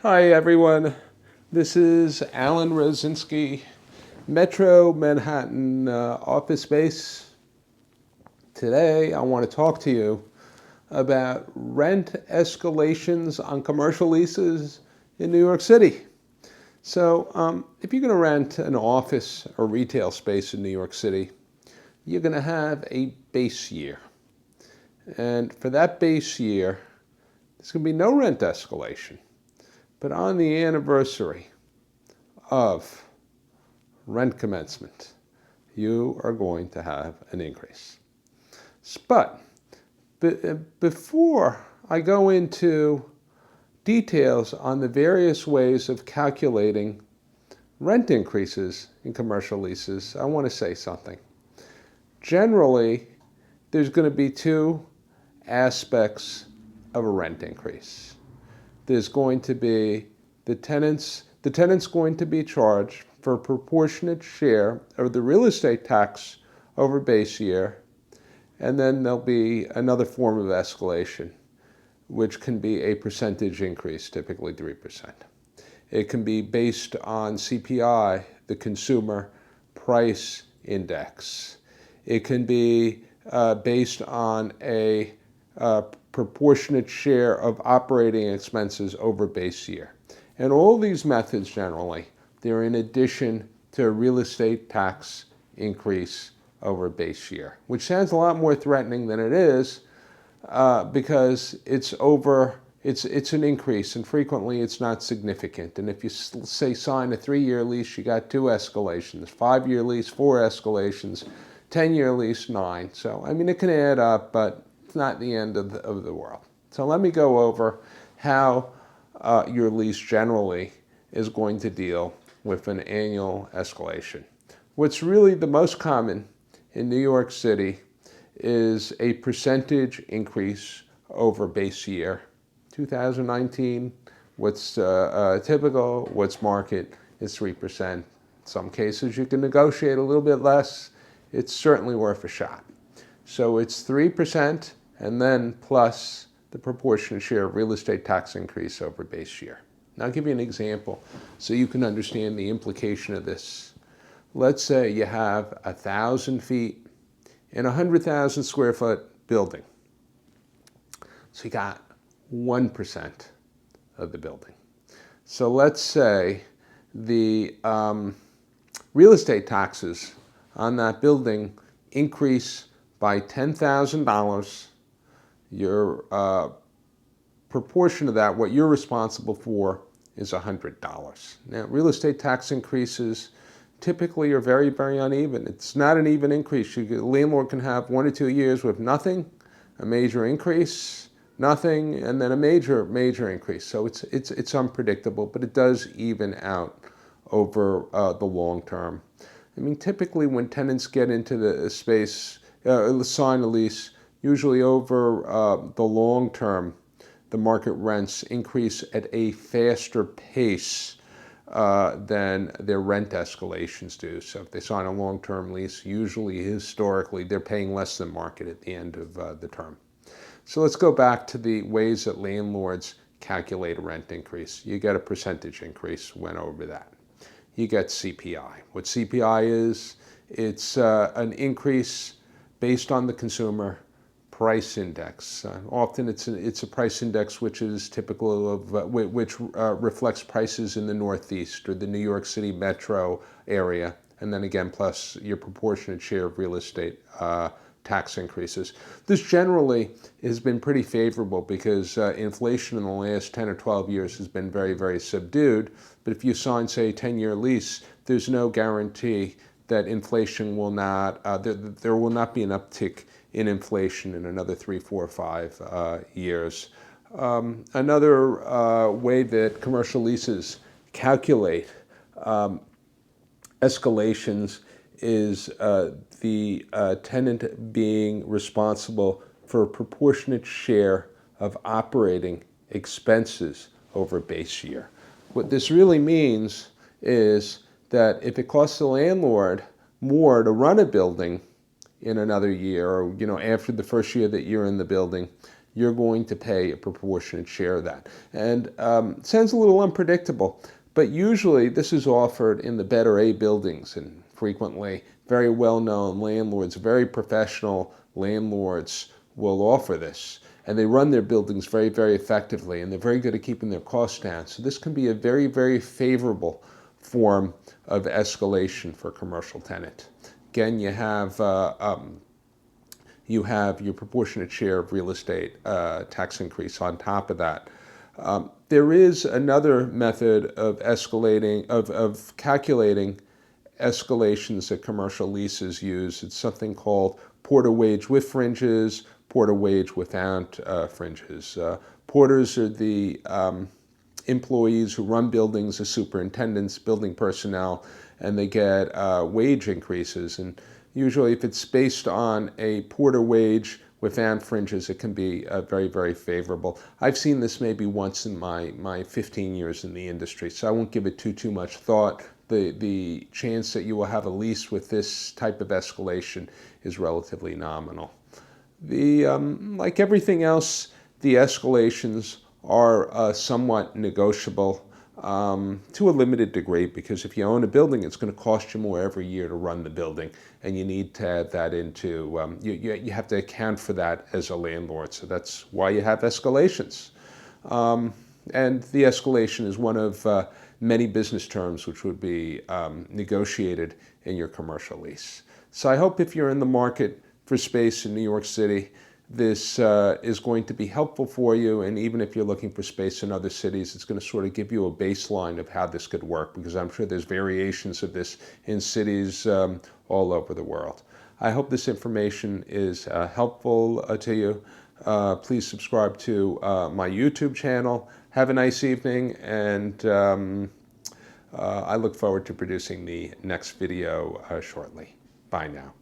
Hi everyone, this is Alan Rosinski, Metro Manhattan office space. Today I want to talk to you about rent escalations on commercial leases in New York City. So if you're going to rent an office or retail space in New York City, you're going to have a base year. And for that base year, there's going to be no rent escalation. But on the anniversary of rent commencement, you are going to have an increase. But before I go into details on the various ways of calculating rent increases in commercial leases, I want to say something. Generally, there's going to be two aspects of a rent increase. There's going to be the tenant's going to be charged for a proportionate share of the real estate tax over base year, and then there'll be another form of escalation, which can be a percentage increase, typically 3%. It can be based on CPI, the Consumer Price Index. It can be based on a proportionate share of operating expenses over base year. And all these methods generally, they're in addition to a real estate tax increase over base year, which sounds a lot more threatening than it is because it's an increase, and frequently it's not significant. And if you say sign a 3-year lease, you got 2 escalations, 5-year lease, 4 escalations, 10-year lease, 9. So, I mean, it can add up, but it's not the end of the world. So let me go over how your lease generally is going to deal with an annual escalation. What's really the most common in New York City is a percentage increase over base year. 2019, what's typical, what's market is 3%. In some cases you can negotiate a little bit less. It's certainly worth a shot. So it's 3% and then plus the proportionate share of real estate tax increase over base year. Now I'll give you an example so you can understand the implication of this. Let's say you have 1,000 feet in a 100,000 square foot building. So you got 1% of the building. So let's say the real estate taxes on that building increase by $10,000. Your proportion of that, what you're responsible for, is $100. Now, real estate tax increases typically are very, very uneven. It's not an even increase. A landlord can have 1 or 2 years with nothing, a major increase, nothing, and then a major increase. So it's unpredictable, but it does even out over the long term. I mean, typically when tenants get into the space, sign a lease, usually over the long term, the market rents increase at a faster pace than their rent escalations do. So if they sign a long-term lease, usually historically they're paying less than market at the end of the term. So let's go back to the ways that landlords calculate a rent increase. You get a percentage increase, went over that. You get CPI. What CPI is, it's an increase based on the Consumer Price Index. Often it's a price index which is typical of, which reflects prices in the Northeast or the New York City metro area, and then again plus your proportionate share of real estate tax increases. This generally has been pretty favorable because inflation in the last 10 or 12 years has been very, very subdued. But if you sign, say, a 10-year lease, there's no guarantee that inflation will not, there will not be an uptick in inflation in another 3, 4, 5 years. Another way that commercial leases calculate escalations is the tenant being responsible for a proportionate share of operating expenses over base year. What this really means is that if it costs the landlord more to run a building in another year, or after the first year that you're in the building, you're going to pay a proportionate share of that. And it sounds a little unpredictable, but usually this is offered in the better A buildings, and frequently very well-known landlords, very professional landlords will offer this. And they run their buildings very, very effectively, and they're very good at keeping their costs down. So this can be a very, very favorable form of escalation for a commercial tenant. Again, you have your proportionate share of real estate tax increase on top of that. There is another method of calculating escalations that commercial leases use. It's something called porter wage with fringes, porter wage without fringes. Porters are the employees who run buildings, as superintendents, building personnel, and they get wage increases. And usually if it's based on a porter wage without fringes, it can be very, very favorable. I've seen this maybe once in my 15 years in the industry, so I won't give it too much thought. The chance that you will have a lease with this type of escalation is relatively nominal. Like everything else, the escalations are somewhat negotiable to a limited degree, because if you own a building, it's going to cost you more every year to run the building, and you need to add that into, you have to account for that as a landlord. So that's why you have escalations. And the escalation is one of many business terms which would be negotiated in your commercial lease. So I hope if you're in the market for space in New York City, this is going to be helpful for you. And even if you're looking for space in other cities, it's going to sort of give you a baseline of how this could work, because I'm sure there's variations of this in cities all over the world. I hope this information is helpful to you. Please subscribe to my YouTube channel. Have a nice evening, and I look forward to producing the next video shortly. Bye now.